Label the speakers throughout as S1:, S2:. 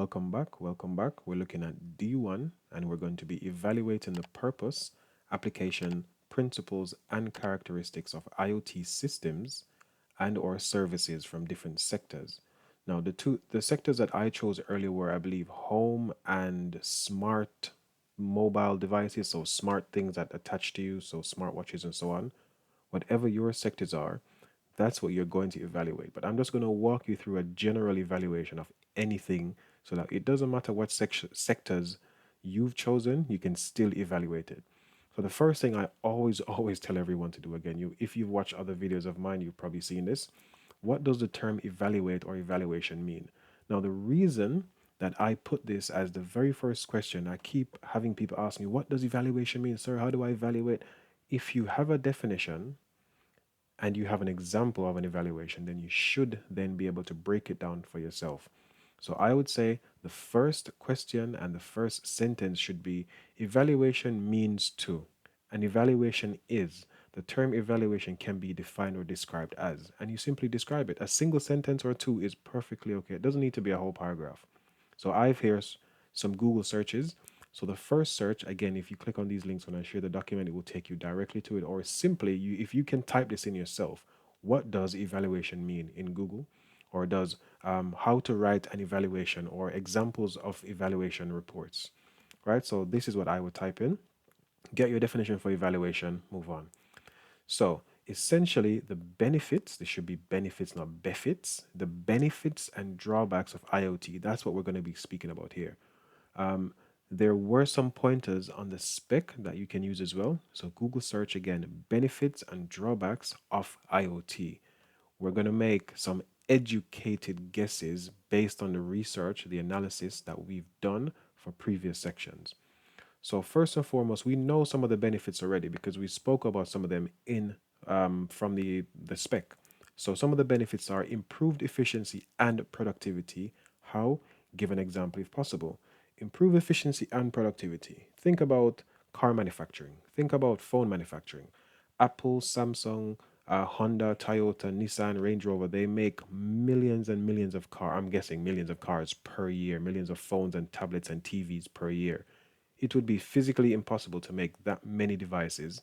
S1: welcome back. Welcome back. We're looking at D1 and we're going to be evaluating the purpose, application, principles, and characteristics of IoT systems and or services from different sectors. Now, the sectors that I chose earlier were, I believe, home and smart mobile devices, so smart things that attach to you, so smartwatches and so on. Whatever your sectors are, that's what you're going to evaluate. But I'm just going to walk you through a general evaluation of anything so that it doesn't matter what sectors you've chosen, you can still evaluate it. So the first thing I always tell everyone to do, again, if you've watched other videos of mine, you've probably seen this. What does the term evaluate or evaluation mean? Now, the reason that I put this as the very first question, I keep having people ask me, what does evaluation mean, sir? How do I evaluate? If you have a definition and you have an example of an evaluation, then you should then be able to break it down for yourself. So I would say the first question and the first sentence should be evaluation means to. An evaluation is. The term evaluation can be defined or described as, and you simply describe it. A single sentence or two is perfectly okay. It doesn't need to be a whole paragraph. So I've here some Google searches. So the first search, again, if you click on these links when I share the document, it will take you directly to it. Or simply, if you can type this in yourself, what does evaluation mean in Google? Or does how to write an evaluation or examples of evaluation reports, right? So this is what I would type in. Get your definition for evaluation, move on. So essentially, the benefits, there should be benefits, not benefits, the benefits and drawbacks of IoT. That's what we're going to be speaking about here. Um, there were some pointers on the spec that you can use as well. So Google search again, benefits and drawbacks of IoT. We're going to make some educated guesses based on the research, the analysis that we've done for previous sections. So first and foremost, we know some of the benefits already because we spoke about some of them in from the spec. So some of the benefits are improved efficiency and productivity. How? Give an example if possible. Improve efficiency and productivity. Think about car manufacturing. Think about phone manufacturing. Apple, Samsung, Honda, Toyota, Nissan, Range Rover, they make millions and millions of cars. I'm guessing millions of cars per year, millions of phones and tablets and TVs per year. It would be physically impossible to make that many devices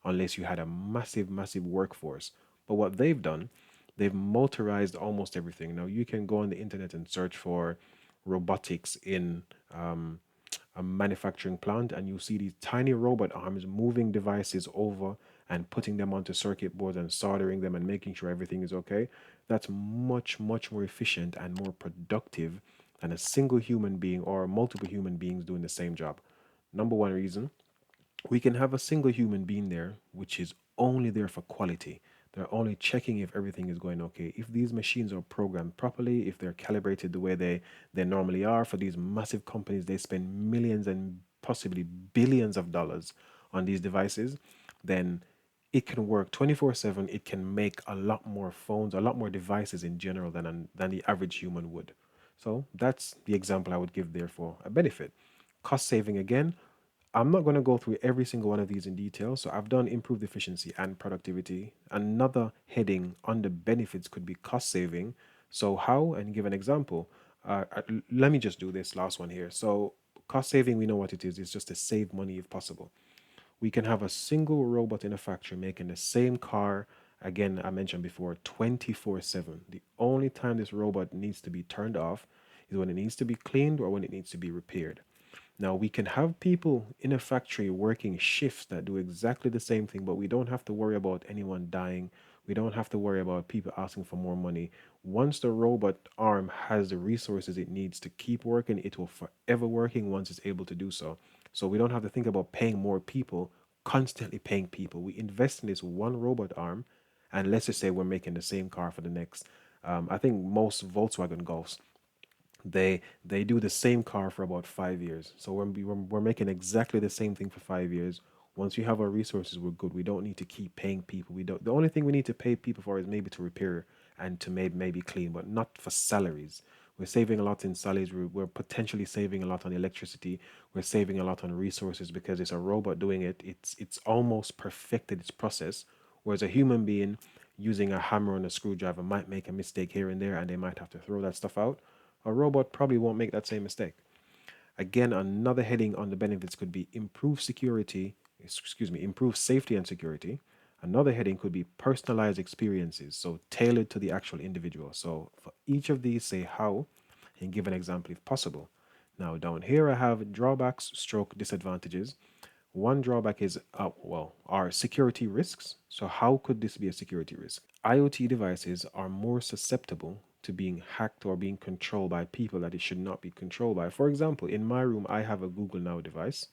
S1: unless you had a massive workforce. But what they've done, they've motorized almost everything. Now you can go on the internet and search for robotics in a manufacturing plant, and you see these tiny robot arms moving devices over and putting them onto circuit boards and soldering them and making sure everything is okay. That's much more efficient and more productive than a single human being or multiple human beings doing the same job. Number one reason, we can have a single human being there, which is only there for quality. They're only checking if everything is going okay. If these machines are programmed properly, if they're calibrated the way they normally are for these massive companies, they spend millions and possibly billions of dollars on these devices, then it can work 24/7. It can make a lot more phones, a lot more devices in general than the average human would. So that's the example I would give there for a benefit. Cost saving again, I'm not going to go through every single one of these in detail. So I've done improved efficiency and productivity. Another heading under benefits could be cost saving. So how, and give an example. Let me just do this last one here. So cost saving, we know what it is. It's just to save money if possible. We can have a single robot in a factory making the same car. Again, I mentioned before, 24/7. The only time this robot needs to be turned off is when it needs to be cleaned or when it needs to be repaired. Now, we can have people in a factory working shifts that do exactly the same thing, but we don't have to worry about anyone dying. We don't have to worry about people asking for more money. Once the robot arm has the resources it needs to keep working, it will forever working once it's able to do so. So we don't have to think about paying more people, constantly paying people. We invest in this one robot arm, and let's just say we're making the same car for the next. I think most Volkswagen Golfs they do the same car for about 5 years. So we're making exactly the same thing for 5 years. Once we have our resources, we're good. We don't need to keep paying people. We don't. The only thing we need to pay people for is maybe to repair and to maybe clean, but not for salaries. We're saving a lot in salaries. We're potentially saving a lot on electricity. We're saving a lot on resources because it's a robot doing it. It's almost perfected its process, whereas a human being using a hammer and a screwdriver might make a mistake here and there, and they might have to throw that stuff out. A robot probably won't make that same mistake. Again, another heading on the benefits could be improve safety and security. Another heading could be personalized experiences, so tailored to the actual individual. So for each of these, say how and give an example if possible. Now, down here, I have drawbacks, stroke disadvantages. One drawback is, are security risks. So, how could this be a security risk? IoT devices are more susceptible to being hacked or being controlled by people that it should not be controlled by. For example, in my room, I have a Google Now device.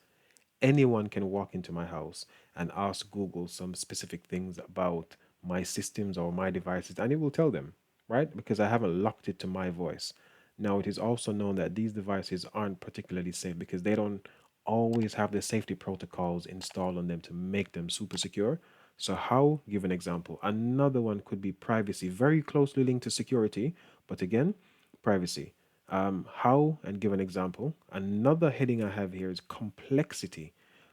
S1: Anyone can walk into my house and ask Google some specific things about my systems or my devices, and it will tell them, right? Because I haven't locked it to my voice. Now, it is also known that these devices aren't particularly safe because they don't always have the safety protocols installed on them to make them super secure. So, how? Give an example. Another one could be privacy, very closely linked to security, but again, privacy. How, and give an example. Another heading I have here is complexity.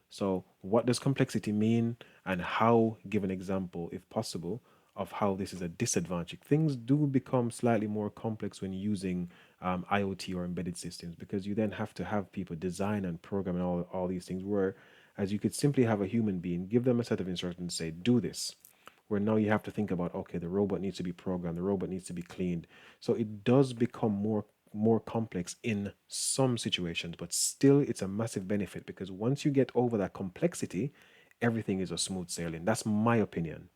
S1: So, what does complexity mean, and how, give an example, if possible, of how this is a disadvantage? Things do become slightly more complex when using IoT or embedded systems because you then have to have people design and program and all these things. Where, as you could simply have a human being, give them a set of instructions, say, do this. Where now you have to think about, okay, the robot needs to be programmed, the robot needs to be cleaned. So it does become more complex in some situations, but still it's a massive benefit because once you get over that complexity, everything is a smooth sailing. That's my opinion.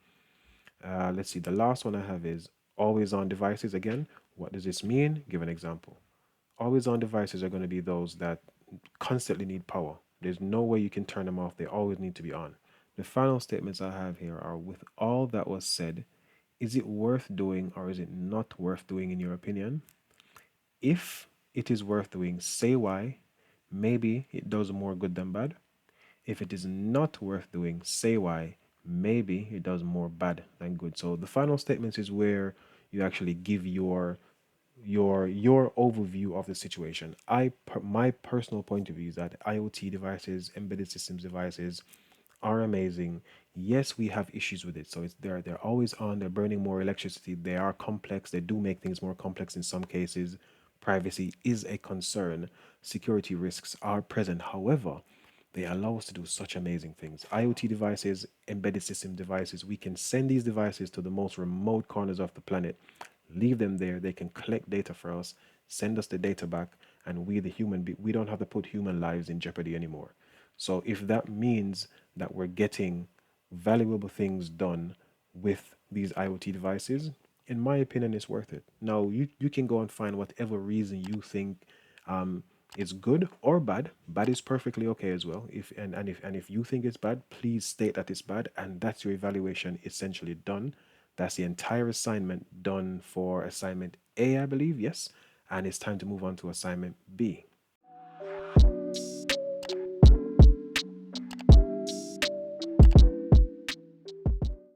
S1: Let's see. The last one I have is always on devices. Again, what does this mean? Give an example. Always on devices are going to be those that constantly need power. There's no way you can turn them off. They always need to be on. The final statements I have here are with all that was said, is it worth doing or is it not worth doing in your opinion? If it is worth doing, say why. Maybe it does more good than bad. If it is not worth doing, say why. Maybe it does more bad than good. So the final statements is where you actually give your overview of the situation. My personal point of view is that IoT devices, embedded systems devices, are amazing. Yes, we have issues with it. So it's they're always on, they're burning more electricity, they are complex, they do make things more complex in some cases. Privacy is a concern. Security risks are present. However, they allow us to do such amazing things. IoT devices, embedded system devices, we can send these devices to the most remote corners of the planet, leave them there, they can collect data for us, send us the data back, and we don't have to put human lives in jeopardy anymore. So if that means that we're getting valuable things done with these IoT devices, in my opinion, it's worth it. Now, you can go and find whatever reason you think is good or bad. Bad is perfectly okay as well. If you think it's bad, please state that it's bad, and that's your evaluation essentially done. That's the entire assignment done for assignment A, I believe, yes. And it's time to move on to assignment B.